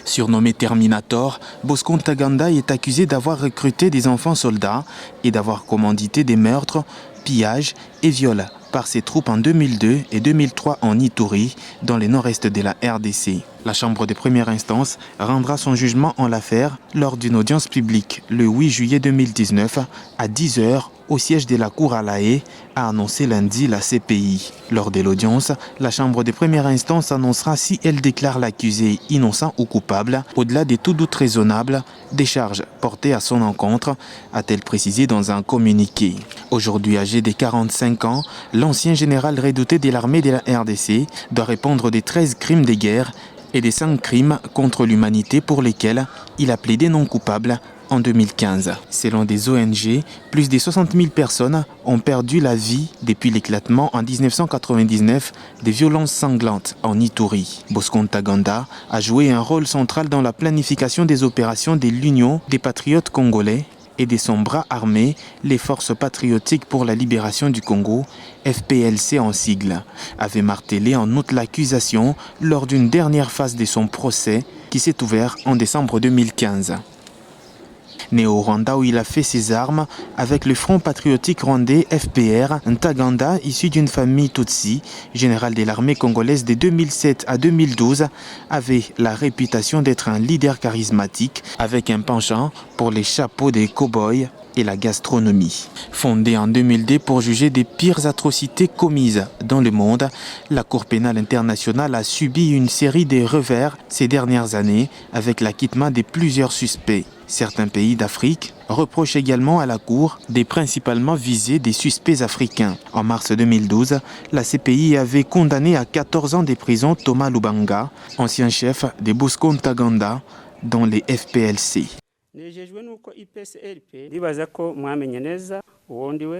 Surnommé Terminator, Bosco Ntaganda est accusé d'avoir recruté des enfants soldats et d'avoir commandité des meurtres, pillages et viols par ses troupes en 2002 et 2003 en Ituri, dans le nord-est de la RDC. La Chambre de première instance rendra son jugement en l'affaire lors d'une audience publique le 8 juillet 2019 à 10 h au siège de la Cour à La Haye, a annoncé lundi la CPI. Lors de l'audience, la Chambre de première instance annoncera si elle déclare l'accusé innocent ou coupable, au-delà de tout doute raisonnable, des charges portées à son encontre, a-t-elle précisé dans un communiqué. Aujourd'hui âgé de 45 ans, l'ancien général redouté de l'armée de la RDC doit répondre des 13 crimes de guerre et des 5 crimes contre l'humanité pour lesquels il a plaidé non coupable en 2015. Selon des ONG, plus de 60 000 personnes ont perdu la vie depuis l'éclatement en 1999 des violences sanglantes en Ituri. Bosco Ntaganda a joué un rôle central dans la planification des opérations de l'Union des patriotes congolais et de son bras armé, les Forces patriotiques pour la libération du Congo, FPLC en sigle, avait martelé en août l'accusation lors d'une dernière phase de son procès qui s'est ouvert en décembre 2015. Né au Rwanda où il a fait ses armes avec le Front patriotique rwandais FPR, Ntaganda, issu d'une famille Tutsi, général de l'armée congolaise de 2007 à 2012, avait la réputation d'être un leader charismatique avec un penchant pour les chapeaux des cow-boys et la gastronomie. Fondée en 2002 pour juger des pires atrocités commises dans le monde, la Cour pénale internationale a subi une série de revers ces dernières années avec l'acquittement de plusieurs suspects. Certains pays d'Afrique reprochent également à la Cour de principalement viser des suspects africains. En mars 2012, la CPI avait condamné à 14 ans de prison Thomas Lubanga, ancien chef de Bosco Ntaganda dans les FPLC.